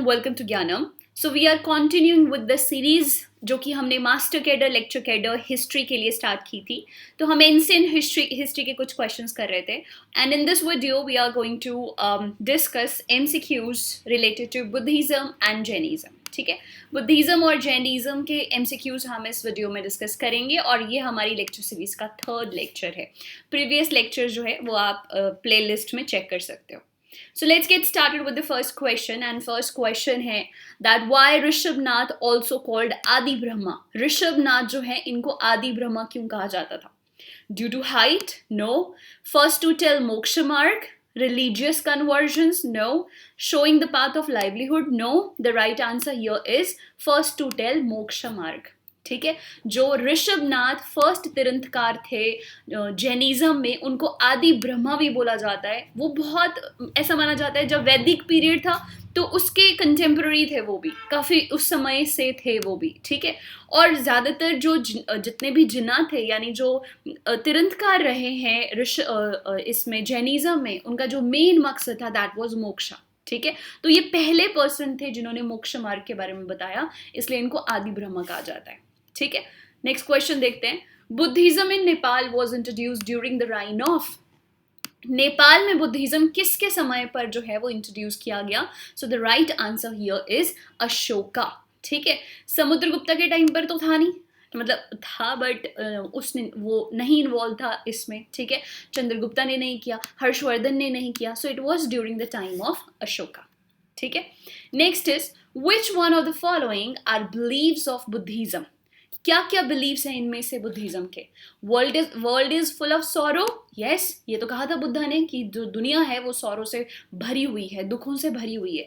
welcome to Gyanam. So we are continuing with the series जो कि हमने master cadre lecture cadre history के लिए स्टार्ट की थी. तो हम एंशिएंट हिस्ट्री के कुछ क्वेश्चंस कर रहे थे. And in this video we are going to discuss MCQs related to Buddhism and Jainism. ठीक है, बुद्धिज्म और जैनिज्म के एमसीक्यूज हम इस वीडियो में डिस्कस करेंगे और ये हमारी लेक्चर सीरीज का थर्ड लेक्चर है. प्रीवियस लेक्चर जो है वो आप प्लेलिस्ट में चेक कर सकते हो. So let's get started with the first question, and first question है that why Rishabhanatha also called आदि ब्रह्मा. ऋषभनाथ जो है इनको आदि ब्रह्मा क्यों कहा जाता था? Due to height? No. First to tell moksha marg. Religious conversions? No. Showing the path of livelihood? No. The right answer here is first to tell moksha marg. ठीक है, जो ऋषभनाथ फर्स्ट तीर्थंकर थे जैनिज्म में, उनको आदि ब्रह्मा भी बोला जाता है. वो बहुत ऐसा माना जाता है जब वैदिक पीरियड था तो उसके कंटेम्प्रेरी थे, वो भी काफ़ी उस समय से थे वो भी. ठीक है, और ज़्यादातर जो जितने भी जिन्ना थे यानी जो तीर्थंकर रहे हैं इसमें जैनिज्म में, उनका जो मेन मकसद था दैट वाज मोक्षा. ठीक है, तो ये पहले पर्सन थे जिन्होंने मोक्ष मार्ग के बारे में बताया, इसलिए इनको आदि ब्रह्मा कहा जाता है. ठीक है, नेक्स्ट क्वेश्चन देखते हैं. Buddhism in Nepal was introduced during the reign of. Nepal में बुद्धिज्म किसके समय पर जो है वो इंट्रोड्यूस किया गया? सो the right answer here is Ashoka. ठीक है, समुद्रगुप्ता के टाइम पर तो था नहीं, मतलब था बट उसने वो नहीं इन्वॉल्व था इसमें. ठीक है, चंद्रगुप्ता ने नहीं किया, हर्षवर्धन ने नहीं किया. So it was during the time of Ashoka. ठीक है, next is which one of the following are beliefs of Buddhism. क्या क्या बिलीव्स हैं इनमें से बुद्धिज्म के? World is full of sorrow. Yes, ये तो कहा था बुद्धा ने कि जो दुनिया है वो सॉरो से भरी हुई है, दुखों से भरी हुई है.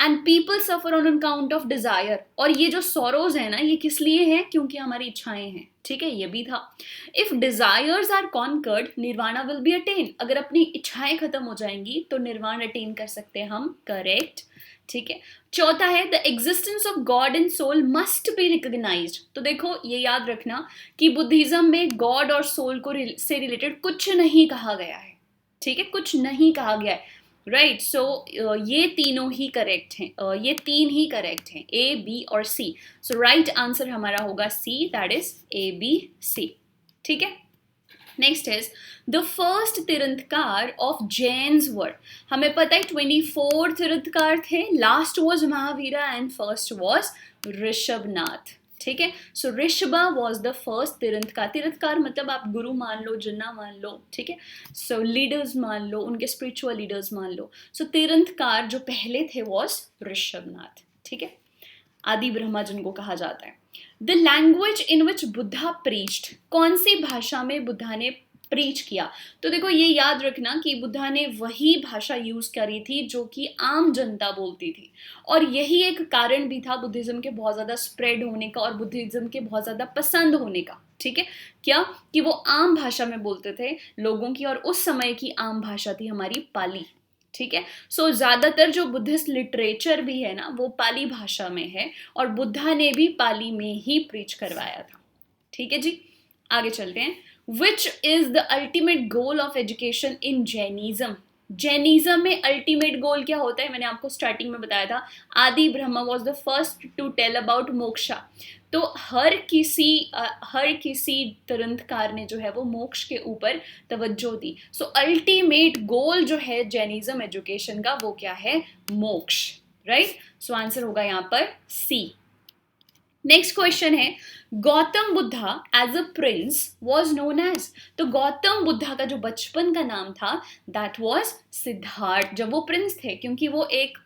And people suffer on account of desire. और ये जो सॉरोज है ना, ये किस लिए हैं? क्योंकि हमारी इच्छाएं हैं. ठीक है, ये भी था. If desires are conquered nirvana will be attain. अगर अपनी इच्छाएं खत्म हो जाएंगी तो निर्वाण अटेन कर सकते हैं हम. करेक्ट. ठीक है, चौथा है the existence of god and soul must be recognised. तो देखो ये याद रखना कि बुद्धिज्म में गॉड और सोल को से रिलेटेड कुछ नहीं कहा गया है. ठीक है, कुछ नहीं कहा गया है. राइट, सो ये तीनों ही करेक्ट हैं, ये तीन ही करेक्ट हैं, ए बी और सी. सो राइट आंसर हमारा होगा C, that is A B C. ठीक है, next is the first tirthankar of Jains were. हमें पता है 24 तीर्थंकर थे. Last was Mahavira and first was Rishabhnath. ठीक है, so Rishabha was the first tirthankar. Tirthankar मतलब आप गुरु मान लो, जिन्ना मान लो. ठीक है, सो लीडर्स मान लो, उनके स्पिरिचुअल लीडर्स मान लो. सो तीर्थंकर जो पहले थे वॉज ऋषभनाथ. ठीक है, आदि ब्रह्मा जिनको कहा जाता है. The language in which Buddha preached. कौन सी भाषा में बुद्धा ने प्रीच किया? तो देखो ये याद रखना कि बुद्धा ने वही भाषा यूज करी थी जो कि आम जनता बोलती थी, और यही एक कारण भी था बुद्धिज्म के बहुत ज़्यादा स्प्रेड होने का और बुद्धिज्म के बहुत ज़्यादा पसंद होने का. ठीक है, क्या कि वो आम भाषा में बोलते थे लोगों की, और उस समय की आम भाषा थी हमारी पाली. ठीक है, सो ज़्यादातर जो बुद्धिस्ट लिटरेचर भी है ना वो पाली भाषा में है, और बुद्धा ने भी पाली में ही प्रीच करवाया था. ठीक है जी, आगे चलते हैं. Which is the ultimate goal of education in Jainism. Jainism में अल्टीमेट गोल क्या होता है? मैंने आपको स्टार्टिंग में बताया था, Adi Brahma was the first to tell about moksha. तो हर किसी तीर्थंकर ने जो है वो मोक्ष के ऊपर तवज्जो दी. सो अल्टीमेट गोल जो है जैनिज्म एजुकेशन का वो क्या है? मोक्ष. राइट, सो आंसर होगा यहाँ पर सी. नेक्स्ट क्वेश्चन है Gautam Buddha as a prince was known as. तो गौतम बुद्धा का जो बचपन का नाम था दैट वॉज सिद्धार्थ, जब वो प्रिंस थे, क्योंकि वो एक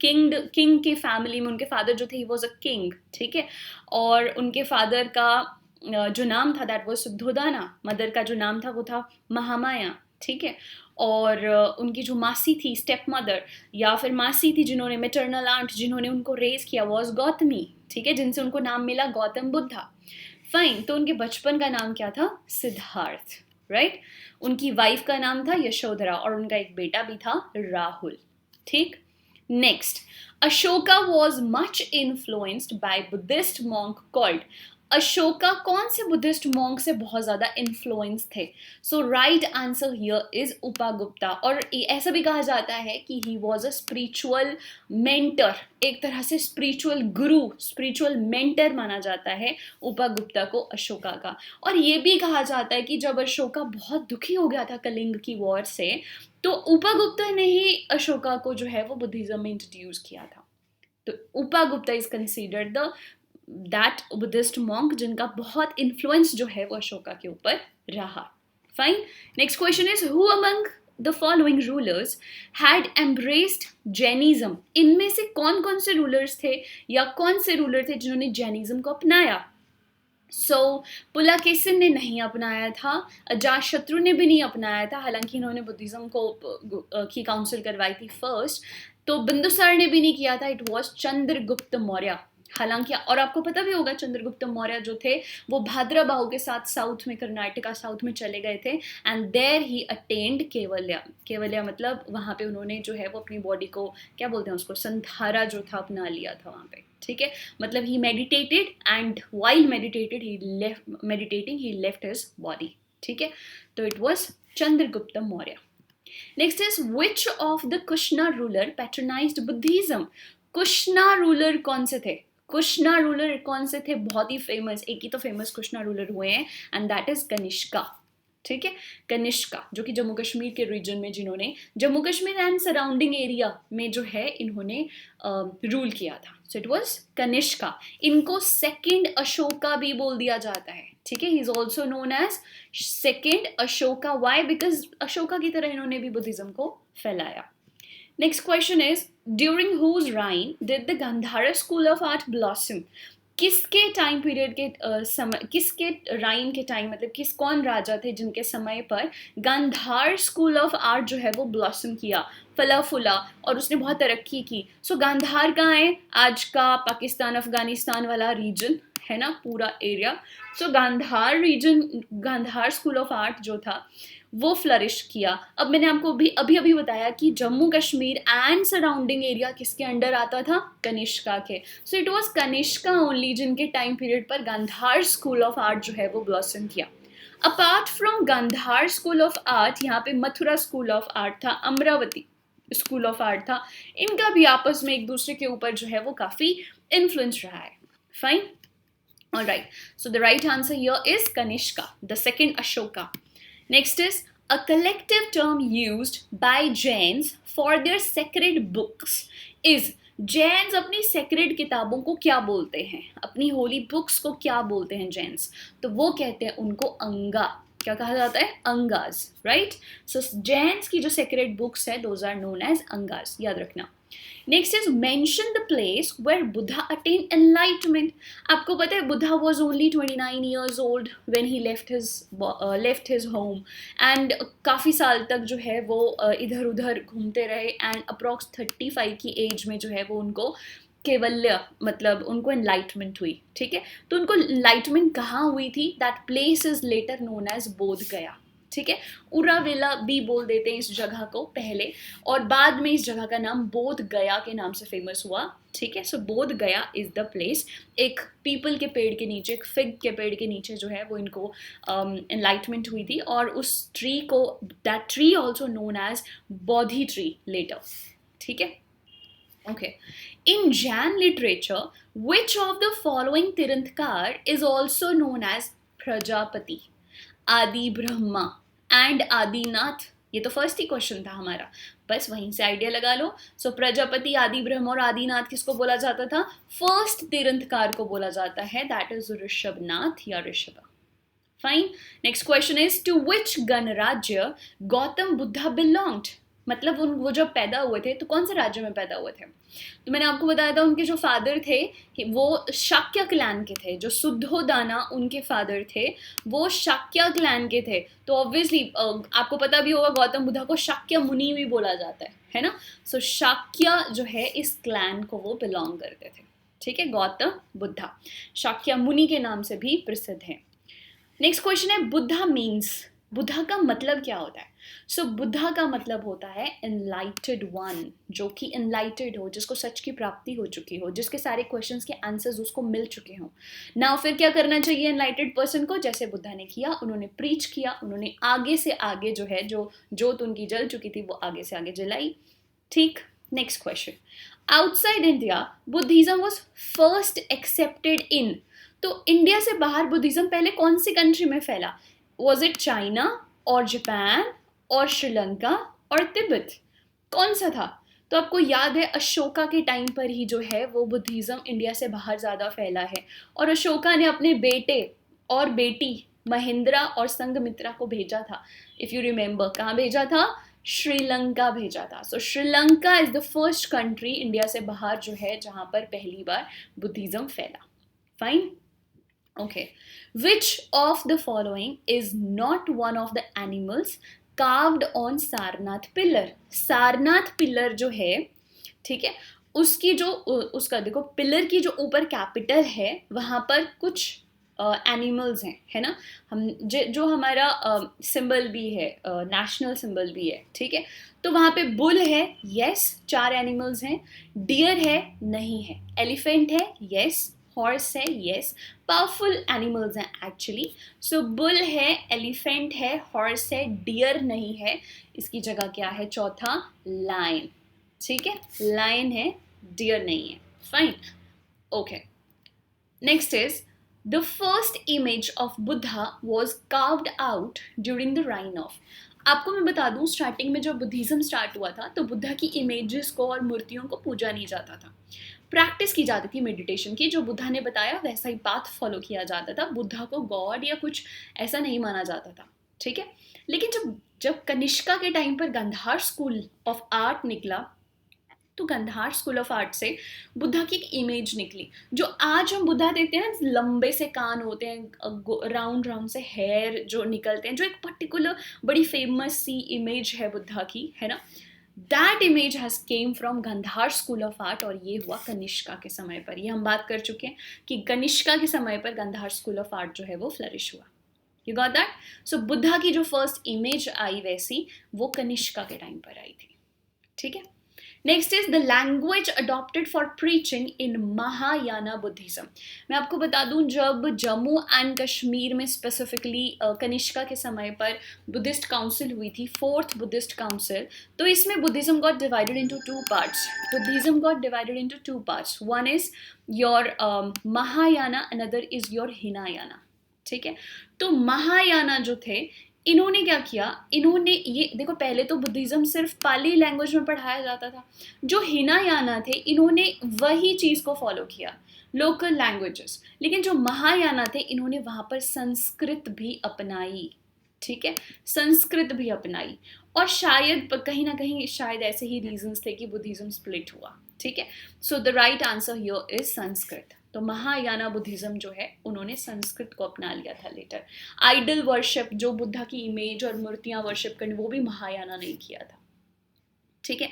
किंग के फैमिली में, उनके फादर जो थे ही वॉज अ किंग. ठीक है, और उनके फादर का जो नाम था दैट वॉज शुद्धोदना. मदर का जो नाम था वो था महामाया. ठीक है, और उनकी जो मासी थी, स्टेप मदर या फिर मासी थी जिन्होंने मेटर्नल आंट जिन्होंने उनको रेज किया वॉज गौतमी. ठीक है, जिनसे उनको नाम मिला गौतम बुद्धा. फाइन, तो उनके बचपन का नाम क्या था? सिद्धार्थ. राइट, उनकी वाइफ का नाम था यशोधरा, और उनका एक बेटा भी था राहुल. ठीक, next, Ashoka was much influenced by Buddhist monk called. Ashoka कौन से बुद्धिस्ट मॉन्क से बहुत ज्यादा इन्फ्लुएंस थे? सो राइट आंसर हियर इज उपागुप्ता। और ऐसा भी कहा जाता है कि he was a spiritual mentor, एक तरह से स्पिरिचुअल गुरु, स्पिरिचुअल मेंटर माना जाता है उपागुप्ता को अशोका का। और ये भी कहा जाता है कि जब अशोका बहुत दुखी हो गया था कलिंग की वॉर से, तो उपागुप्ता ने ही अशोका को जो है वो बुद्धिज्म में इंट्रोड्यूस किया था। तो Upagupta is considered the that Buddhist monk जिनका बहुत इन्फ्लुएंस जो है वो अशोका के ऊपर रहा। Fine. Next question is who among the following rulers had embraced Jainism? इनमें से कौन कौन से रूलर्स थे या कौन से रूलर थे जिन्होंने जैनिज्म को अपनाया? पुलकेशिन ने नहीं अपनाया था, अजातशत्रु ने भी नहीं अपनाया था, हालांकि इन्होंने बुद्धिज्म को की काउंसिल करवाई थी फर्स्ट। तो बिंदुसार ने भी नहीं किया था, इट वॉज चंद्रगुप्त मौर्य। हालांकि और आपको पता भी होगा चंद्रगुप्त मौर्य जो थे वो भाद्रबाहु के साथ साउथ में, कर्नाटका साउथ में चले गए थे, एंड देयर ही अटेन्ड केवल्या। केवल्या मतलब वहां पे उन्होंने जो है वो अपनी बॉडी को, क्या बोलते हैं उसको, संधारा जो था अपना लिया था वहां पे। ठीक है, मतलब ही मेडिटेटेड एंड वाइल मेडिटेटिंग ही लेफ्ट हिज बॉडी। ठीक है, तो it was Chandragupta Maurya. Next is which of the Kushana ruler patronized Buddhism? Kushana ruler कौन से थे? कुशना रूलर कौन से थे? बहुत ही फेमस, एक ही तो फेमस कुशना रूलर हुए हैं, एंड दैट इज कनिष्का। ठीक है, कनिष्का जो कि जम्मू कश्मीर के रीजन में, जिन्होंने Jammu Kashmir and surrounding area में जो है इन्होंने रूल किया था। सो इट वाज कनिष्का। इनको सेकंड अशोका भी बोल दिया जाता है। ठीक है, he is also known as second Ashoka. Why? Because Ashoka की तरह इन्होंने भी बुद्धिज्म को फैलाया। Next question is during whose reign did the Gandhara school of art blossom? किसके टाइम पीरियड के समय, किसके राइन के टाइम, मतलब कौन राजा थे जिनके समय पर गांधार स्कूल ऑफ आर्ट जो है वो ब्लॉसम किया, फला फूला, और उसने बहुत तरक्की की? सो गांधार कहाँ है? आज का पाकिस्तान अफगानिस्तान वाला रीजन है ना, पूरा area. So Gandhara region, Gandhara school of art जो था वो फ्लरिश किया। अब मैंने आपको भी अभी बताया कि Jammu Kashmir and surrounding area किसके अंडर आता था? कनिष्का के। सो इट वाज कनिष्का ओनली जिनके टाइम पीरियड पर गांधार स्कूल ऑफ आर्ट जो है वो ब्लॉसम किया। Apart from Gandhara school of art, यहाँ पे मथुरा स्कूल ऑफ आर्ट था, अमरावती स्कूल ऑफ आर्ट था। इनका भी आपस में एक दूसरे के ऊपर जो है वो काफी इन्फ्लुएंस रहा है। Fine, alright, so the right answer here is Kanishka, the second Ashoka. Next is a collective term used by Jains for their sacred books is. Jains अपनी सेक्रेड किताबों को क्या बोलते हैं? अपनी होली बुक्स को क्या बोलते हैं जैन्स? तो वो कहते हैं उनको अंगा। क्या कहा जाता है? अंगास, राइट? सो जैन्स की जो सेक्रेड बुक्स है those are known as Angas, याद रखना. Next is mention the place where Buddha attain enlightenment. आपको पता है Buddha was only 29 years old when he left his home, and काफ़ी साल तक जो है वो इधर उधर घूमते रहे, एंड अप्रॉक्स 35 की एज में जो है वो उनको केवल्य, मतलब उनको एनलाइटमेंट हुई. ठीक है, तो उनको एनलाइटमेंट कहाँ हुई थी? That place is later known as Bodh Gaya. ठीक है, उरावेला भी बोल देते हैं इस जगह को पहले, और बाद में इस जगह का नाम बोध गया के नाम से फेमस हुआ. ठीक है, सो बोध गया इज द प्लेस. एक पीपल के पेड़ के नीचे, एक फिग के पेड़ के नीचे जो है वो इनको एनलाइटमेंट हुई थी, और उस ट्री को, that tree also known as Bodhi tree later. ठीक है, okay. In Jain literature, which of the following Tirthankar is also known as Prajapati? आदि ब्रह्मा एंड आदिनाथ. ये तो फर्स्ट ही क्वेश्चन था हमारा, बस वहीं से आइडिया लगा लो. सो प्रजापति, आदि ब्रह्म और आदिनाथ किसको बोला जाता था? फर्स्ट तीर्थंकर को बोला जाता है, दैट इज ऋषभनाथ या Rishabh. Fine. Next question is to which गणराज्य गौतम बुद्धा बिलोंग्ड? मतलब वो जब पैदा हुए थे तो कौन से राज्य में पैदा हुए थे? तो मैंने आपको बताया था उनके जो फादर थे वो शाक्य क्लैन के थे. जो शुद्धोदाना उनके फादर थे वो शाक्य क्लैन के थे. तो ऑब्वियसली आपको पता भी होगा गौतम बुद्धा को शाक्य मुनि भी बोला जाता है ना. सो शाक्य जो है इस क्लैन को वो बिलोंग करते थे. ठीक है, गौतम बुद्धा शाक्य मुनि के नाम से भी प्रसिद्ध है. नेक्स्ट क्वेश्चन है बुद्धा मीन्स. बुद्धा का मतलब क्या होता है? सो बुद्धा का मतलब होता है एनलाइटेड वन, जो कि एनलाइटेड हो, जिसको सच की प्राप्ति हो चुकी हो, जिसके सारे क्वेश्चंस के आंसर्स उसको मिल चुके हों। ना फिर क्या करना चाहिए एनलाइटेड पर्सन को, जैसे बुद्धा ने किया, उन्होंने प्रीच किया, उन्होंने आगे से आगे जो है, जो जोत उनकी जल चुकी थी वो आगे से आगे जलाई। ठीक, next question, outside India Buddhism was first accepted in, तो इंडिया से बाहर बुद्धिज्म पहले कौन सी कंट्री में फैला? वॉज इट चाइना और जापान और श्रीलंका और तिब्बत? कौन सा था? तो आपको याद है अशोका के टाइम पर ही जो है वो बुद्धिज्म इंडिया से बाहर ज़्यादा फैला है, और अशोका ने अपने बेटे और बेटी महेंद्रा और संघमित्रा को भेजा था। इफ़ यू रिमेंबर, कहाँ भेजा था? श्रीलंका भेजा था। So Sri Lanka is the first country India से बाहर जो है जहाँ पर पहली बार बुद्धिज्म फैला। Fine, okay, which of the following is not one of the animals carved on Sarnath pillar? Sarnath pillar जो है, ठीक है, उसकी जो उसका देखो पिलर की जो ऊपर कैपिटल है वहां पर कुछ एनिमल्स हैं, है ना, हम जो हमारा सिंबल भी है, नेशनल सिंबल भी है, ठीक है, तो वहां पे बुल है, यस, 4 एनिमल्स हैं, डियर है, नहीं है, एलिफेंट है, यस, हॉर्स है, यस, पावरफुल एनिमल्स हैं एक्चुअली। सो बुल है, एलिफेंट है, हॉर्स है, डियर नहीं है, इसकी जगह क्या है? चौथा, लायन। ठीक है, लायन है, डियर नहीं है। Fine, okay, next is the first image of Buddha was carved out during the reign of. आपको मैं बता दूं, स्टार्टिंग में जब बुद्धिज्म स्टार्ट हुआ था तो बुद्धा की इमेजेस को और मूर्तियों को पूजा नहीं जाता था, प्रैक्टिस की जाती थी मेडिटेशन की, जो बुद्धा ने बताया वैसा ही पाथ फॉलो किया जाता था, बुद्धा को गॉड या कुछ ऐसा नहीं माना जाता था, ठीक है। लेकिन जब जब कनिष्का के टाइम पर गांधार स्कूल ऑफ आर्ट निकला, तो गांधार स्कूल ऑफ आर्ट से बुद्धा की एक इमेज निकली, जो आज हम बुद्धा देखते हैं ना, लंबे से कान होते हैं, राउंड राउंड से हेयर जो निकलते हैं, जो एक पर्टिकुलर बड़ी फेमस सी इमेज है बुद्धा की, है ना, that image has come from Gandhara school of art, और ये हुआ कनिष्का के समय पर। ये हम बात कर चुके हैं कि कनिष्का के समय पर गांधार स्कूल ऑफ आर्ट जो है वो फ्लरिश हुआ। You got that? So Buddha की जो फर्स्ट इमेज आई वैसी वो कनिष्का के टाइम पर आई थी, ठीक है। Next is the language adopted for preaching in Mahayana Buddhism. मैं आपको बता दूं, जब जम्मू एंड कश्मीर में स्पेसिफिकली कनिष्का के समय पर बुद्धिस्ट काउंसिल हुई थी, 4th बुद्धिस्ट काउंसिल, तो इसमें Buddhism got divided into 2 parts. Buddhism got divided into 2 parts, one is your Mahayana, another is your Hinayana, ठीक है। तो महायाना जो थे, इन्होंने क्या किया, इन्होंने ये देखो, पहले तो बुद्धिज्म सिर्फ पाली लैंग्वेज में पढ़ाया जाता था, जो हिनायाना थे इन्होंने वही चीज़ को फॉलो किया, लोकल लैंग्वेजेस, लेकिन जो महायाना थे इन्होंने वहाँ पर संस्कृत भी अपनाई, ठीक है, संस्कृत भी अपनाई, और शायद कहीं ना कहीं शायद ऐसे ही रीजंस थे कि बुद्धिज्म स्प्लिट हुआ, ठीक है। सो the right answer here is Sanskrit. तो महायाना बुद्धिज्म जो है उन्होंने संस्कृत को अपना लिया था लेटर। आइडल वर्शिप, जो बुद्धा की इमेज और मूर्तियां वर्शिप करनी, वो भी महायाना ने किया था, ठीक है।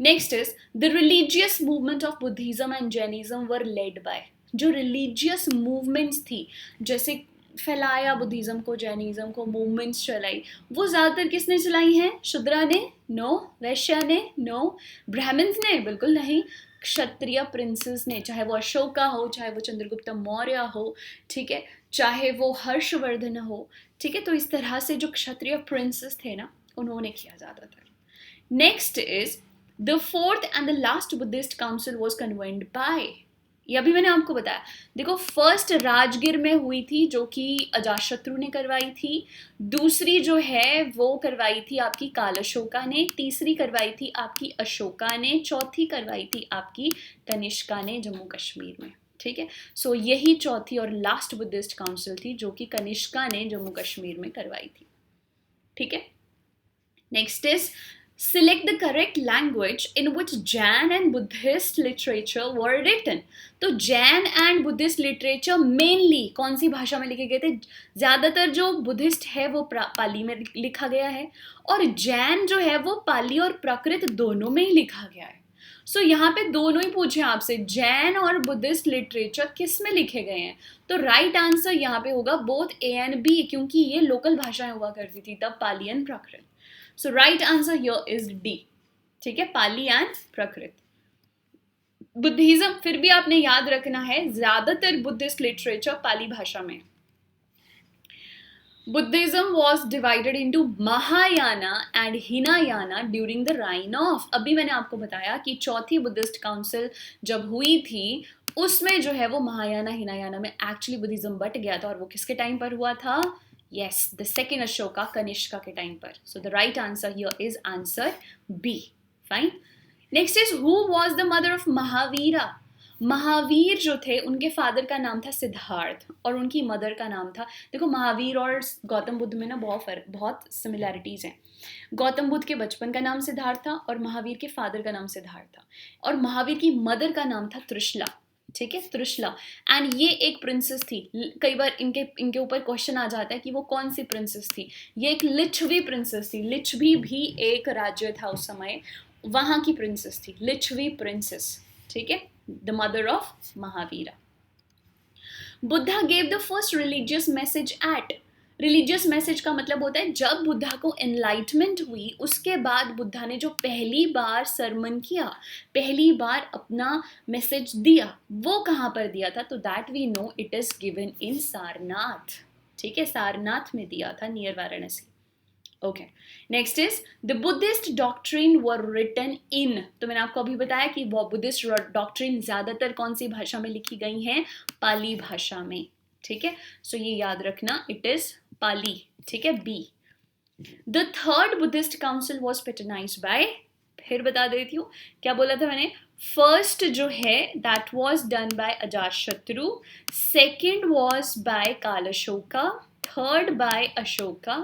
Next is the religious movement of Buddhism and Jainism were led by. जो रिलीजियस मूवमेंट्स थी, जैसे फैलाया बुद्धिज्म को, जैनिज्म को, मूवमेंट्स चलाई, वो ज़्यादातर किसने चलाई हैं? शूद्रा ने? नो। वैश्य ने? नो। ब्राह्मण्स ने? बिल्कुल नहीं। क्षत्रिय प्रिंसेस ने, चाहे वो अशोका हो, चाहे वो चंद्रगुप्त मौर्य हो, ठीक है, चाहे वो हर्षवर्धन हो, ठीक है। तो इस तरह से जो क्षत्रिय प्रिंसेस थे ना, उन्होंने किया ज़्यादातर। Next is the 4th and the last Buddhist council was convened by. ये अभी मैंने आपको बताया, देखो, फर्स्ट राजगिर में हुई थी जो कि अजातशत्रु ने करवाई थी, दूसरी जो है वो करवाई थी आपकी कालशोका ने, तीसरी करवाई थी आपकी अशोका ने, चौथी करवाई थी आपकी कनिष्का ने जम्मू कश्मीर में, ठीक है। सो यही चौथी और लास्ट बुद्धिस्ट काउंसिल थी जो कि कनिष्का ने जम्मू कश्मीर में करवाई थी, ठीक है। Next is select the correct language in which Jain and Buddhist literature were written। तो Jain and Buddhist literature mainly कौन सी भाषा में लिखे गए थे? ज़्यादातर जो बुद्धिस्ट है वो पाली में लिखा गया है, और जैन जो है वो पाली और प्राकृत दोनों में ही लिखा गया है। सो यहाँ पे दोनों ही पूछे आपसे, जैन और बुद्धिस्ट लिटरेचर किस में लिखे गए हैं? तो राइट आंसर यहाँ पे होगा बोथ ए एंड बी, क्योंकि ये लोकल भाषाएं हुआ करती थी तब, Pali and Prakrit. So right answer here is D, ठीक है, पाली एंड प्राकृत। बुद्धिज्म फिर भी आपने याद रखना है, ज्यादातर बुद्धिस्ट लिटरेचर पाली भाषा में। Buddhism was divided into Mahayana and Hinayana during the reign of, अभी मैंने आपको बताया कि चौथी बुद्धिस्ट काउंसिल जब हुई थी उसमें जो है वो महायाना हिनायाना में एक्चुअली बुद्धिज्म बट गया था, और वो किसके टाइम पर हुआ था? Yes, the second Ashoka, Kanishka के टाइम पर। So the right answer here is answer B. Fine. Next is who was the mother of Mahavira? Mahavir जो थे उनके फादर का नाम था सिद्धार्थ और उनकी मदर का नाम था, देखो महावीर और गौतम बुद्ध में ना बहुत सिमिलैरिटीज हैं। गौतम बुद्ध के बचपन का नाम सिद्धार्थ था और महावीर के फादर का नाम सिद्धार्थ था, और महावीर की मदर का नाम था त्रिशला, ठीक है, त्रिशला। एंड ये एक प्रिंसेस थी, कई बार इनके ऊपर क्वेश्चन आ जाता है कि वो कौन सी प्रिंसेस थी। ये एक लिच्छवी प्रिंसेस थी, लिच्छवी भी एक राज्य था उस समय, वहां की प्रिंसेस थी, लिच्छवी प्रिंसेस, ठीक है, the mother of Mahavira. Buddha gave the first religious message eight, religious message का मतलब होता है जब बुद्धा को एनलाइटमेंट हुई उसके बाद बुद्धा ने जो पहली बार सरमन किया, पहली बार अपना मैसेज दिया, वो कहाँ पर दिया था? तो that we know it is given in Sarnath, ठीक है, सारनाथ में दिया था, near Varanasi. Okay, next is the Buddhist doctrine were written in, तो मैंने आपको अभी बताया कि वो बुद्धिस्ट डॉक्ट्रिन ज्यादातर कौन सी भाषा में लिखी गई हैं? पाली भाषा में, ठीक है, सो ये याद रखना, इट इज पाली, ठीक है, B. The third Buddhist council was patronized by, फिर बता देती हूँ क्या बोला था मैंने। फर्स्ट जो है that was done by Ajatashatru, second was by Kalashoka, third by Ashoka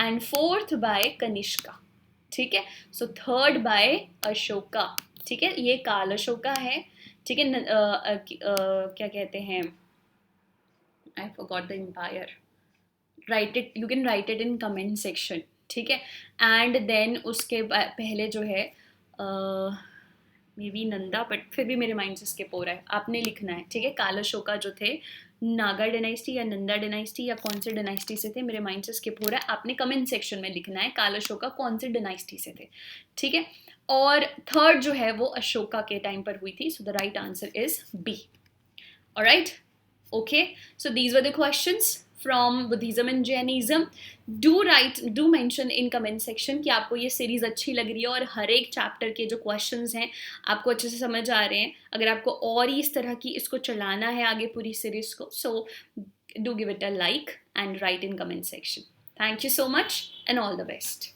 and fourth by Kanishka, ठीक है, सो थर्ड बाय अशोका, ठीक है, ये काल अशोका है, ठीक है, क्या कहते हैं, I forgot the empire, write it, you can write it in comment section, ठीक है। एंड देन उसके पहले जो है मे बी नंदा, बट फिर भी मेरे माइंड से स्किप हो रहा है, आपने लिखना है, ठीक है। काल अशोका जो थे नागा डायनेस्टी या नंदा डायनेस्टी या कौन से डायनेस्टी से थे, मेरे माइंड से स्किप हो रहा है, आपने कमेंट सेक्शन में लिखना है काल अशोका कौन से डायनेस्टी से थे, ठीक है। और थर्ड जो है वो अशोका के टाइम पर हुई थी, so the right answer is B. Alright, okay, so these were the questions from Buddhism and Jainism. Do mention in comment section कि आपको ये सीरीज अच्छी लग रही है और हर एक चैप्टर के जो क्वेश्चंस हैं आपको अच्छे से समझ आ रहे हैं। अगर आपको और ही इस तरह की इसको चलाना है आगे पूरी सीरीज को, so do give it a like and write in comment section. Thank you so much and all the best.